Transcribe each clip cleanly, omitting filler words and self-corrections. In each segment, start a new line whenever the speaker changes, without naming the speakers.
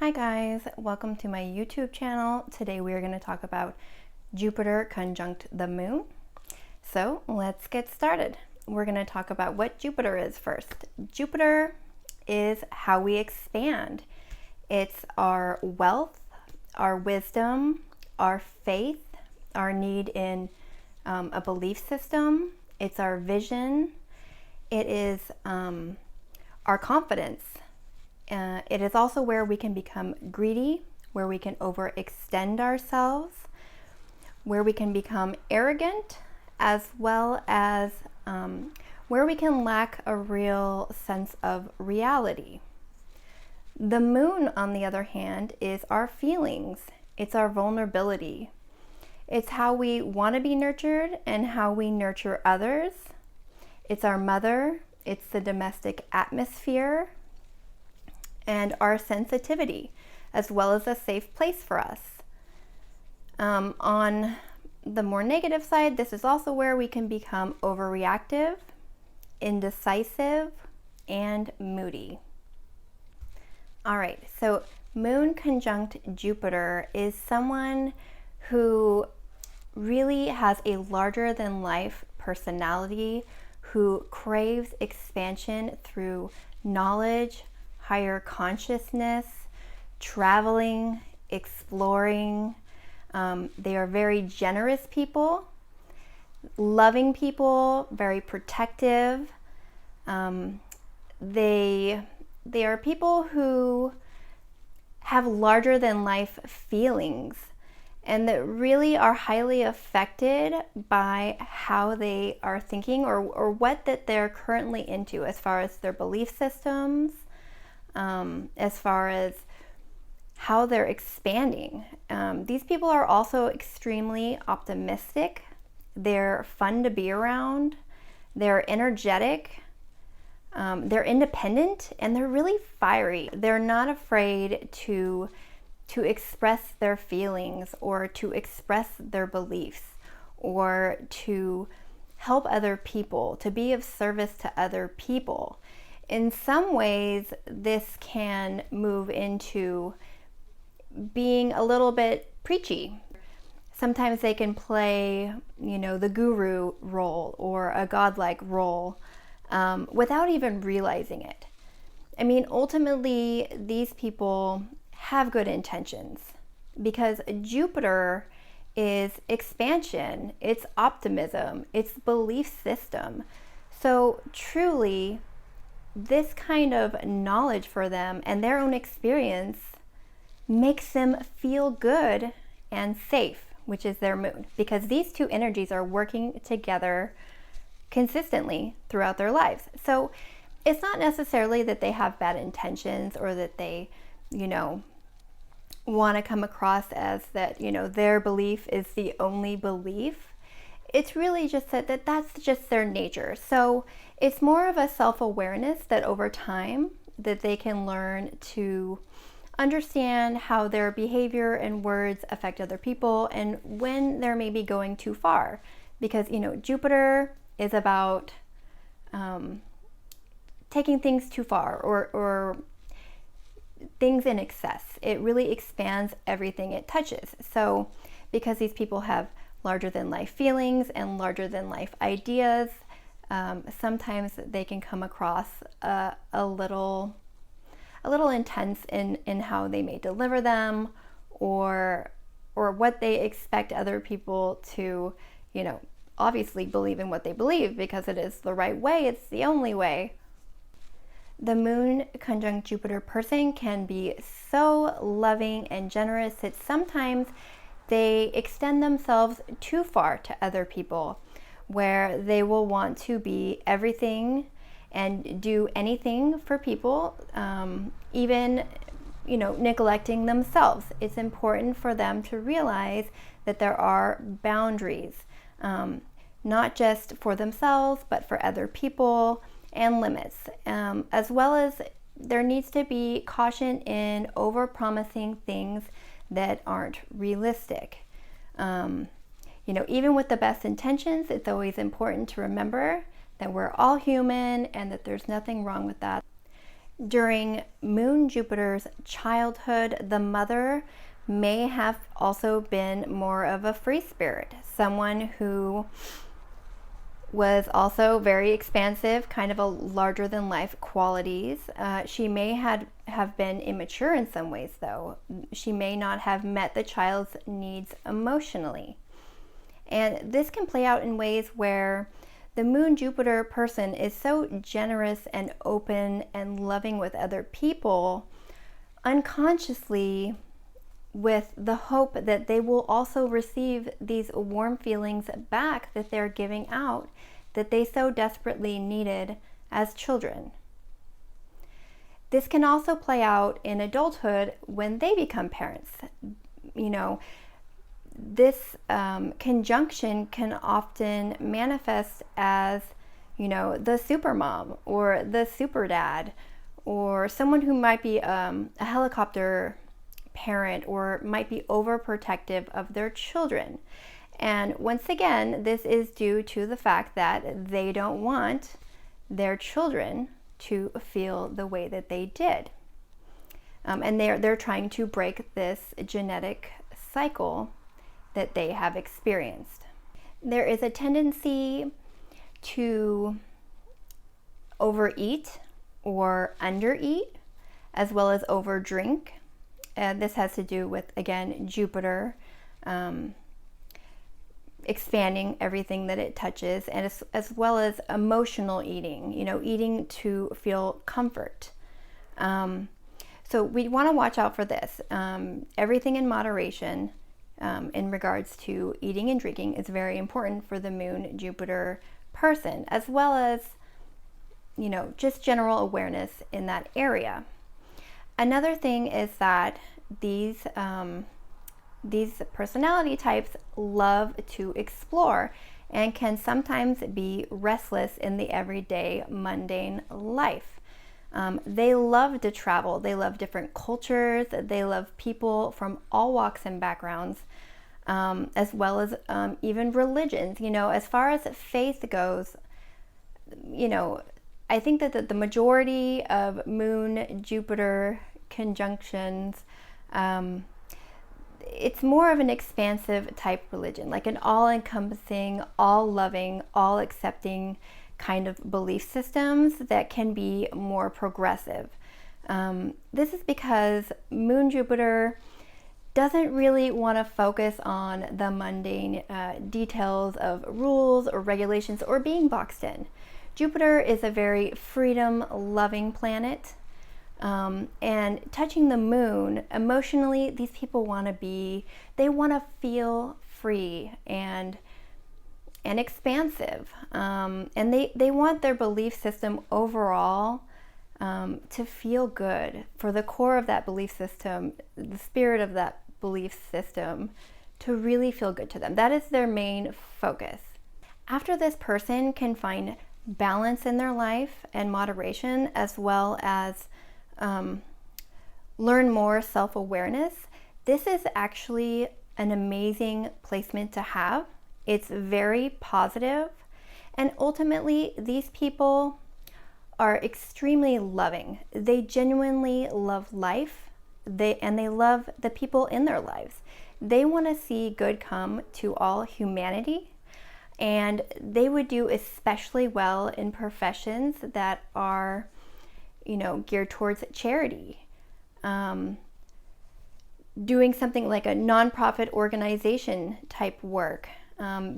Hi guys, welcome to my YouTube channel. Today we are going to talk about Jupiter conjunct the moon. So let's get started. We're going to talk about what Jupiter is first. Jupiter is how we expand. It's our wealth, our wisdom, our faith, our need in a belief system. It's our vision. It is our confidence. It is also where we can become greedy, where we can overextend ourselves, where we can become arrogant, as well as where we can lack a real sense of reality. The moon, on the other hand, is our feelings. It's our vulnerability. It's how we want to be nurtured and how we nurture others. It's our mother. It's the domestic atmosphere and our sensitivity, as well as a safe place for us. On the more negative side, this is also where we can become overreactive, indecisive, and moody. All right, so Moon conjunct Jupiter is someone who really has a larger than life personality, who craves expansion through knowledge, higher consciousness, traveling, exploring. They are very generous people, loving people, very protective. They are people who have larger than life feelings and that really are highly affected by how they are thinking or what that they're currently into as far as their belief systems, as far as how they're expanding. These people are also extremely optimistic. They're fun to be around. They're energetic. They're independent, and they're really fiery. They're not afraid to express their feelings or to express their beliefs or to help other people, to be of service to other people. In some ways, this can move into being a little bit preachy. Sometimes they can play, the guru role or a godlike role without even realizing it. I mean, ultimately, these people have good intentions because Jupiter is expansion, it's optimism, it's belief system. So truly, this kind of knowledge for them and their own experience makes them feel good and safe, which is their moon, because these two energies are working together consistently throughout their lives. So it's not necessarily that they have bad intentions or that they, want to come across as that, their belief is the only belief. It's really just that that's just their nature. So it's more of a self-awareness that over time that they can learn to understand how their behavior and words affect other people and when they're maybe going too far. Because, Jupiter is about taking things too far or things in excess. It really expands everything it touches. So because these people have larger than life feelings and larger than life ideas, sometimes they can come across a little intense in how they may deliver them or what they expect other people to, obviously believe in what they believe because it is the right way, it's the only way. The Moon conjunct Jupiter person can be so loving and generous that sometimes they extend themselves too far to other people, where they will want to be everything and do anything for people, even, neglecting themselves. It's important for them to realize that there are boundaries, not just for themselves, but for other people, and limits, as well as there needs to be caution in over-promising things that aren't realistic. Even with the best intentions, it's always important to remember that we're all human and that there's nothing wrong with that. During Moon Jupiter's childhood, the mother may have also been more of a free spirit, someone who was also very expansive, kind of a larger than life qualities. She may have been immature in some ways, though. She may not have met the child's needs emotionally. And this can play out in ways where the Moon Jupiter person is so generous and open and loving with other people, unconsciously, with the hope that they will also receive these warm feelings back that they're giving out, that they so desperately needed as children. This can also play out in adulthood when they become parents. You know, this conjunction can often manifest as, you know, the super mom or the super dad, or someone who might be a helicopter parent or might be overprotective of their children. And once again, this is due to the fact that they don't want their children to feel the way that they did. And they're trying to break this genetic cycle that they have experienced. There is a tendency to overeat or undereat, as well as overdrink. This has to do with, again, Jupiter expanding everything that it touches, and as well as emotional eating, you know, eating to feel comfort. So we want to watch out for this. Everything in moderation in regards to eating and drinking is very important for the Moon Jupiter person, as well as, you know, just general awareness in that area. Another thing is that these personality types love to explore and can sometimes be restless in the everyday mundane life. They love to travel. They love different cultures. They love people from all walks and backgrounds, as well as even religions. You know, as far as faith goes, you know, I think that the majority of Moon Jupiter conjunctions, it's more of an expansive type religion, like an all-encompassing, all-loving, all-accepting kind of belief systems that can be more progressive. This is because Moon Jupiter doesn't really want to focus on the mundane details of rules or regulations or being boxed in. Jupiter is a very freedom-loving planet. And touching the moon, emotionally, these people they want to feel free and expansive. And they want their belief system overall to feel good, for the core of that belief system, the spirit of that belief system, to really feel good to them. That is their main focus. After this person can find balance in their life and moderation, as well as learn more self-awareness, this is actually an amazing placement to have. It's very positive, and ultimately these people are extremely loving. They genuinely love life, and they love the people in their lives. They want to see good come to all humanity, and they would do especially well in professions that are, you know, geared towards charity, doing something like a nonprofit organization type work,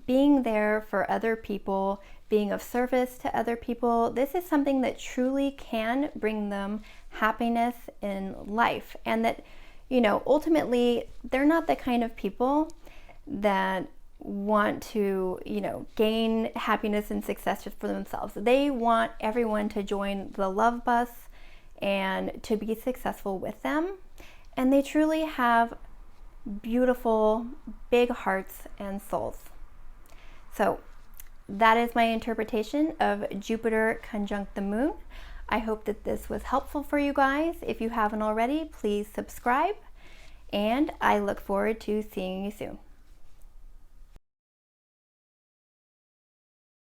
being there for other people, being of service to other people. This is something that truly can bring them happiness in life, and that, you know, ultimately they're not the kind of people that want to, you know, gain happiness and success just for themselves. They want everyone to join the love bus and to be successful with them. And they truly have beautiful, big hearts and souls. So that is my interpretation of Jupiter conjunct the moon. I hope that this was helpful for you guys. If you haven't already, please subscribe, and I look forward to seeing you soon.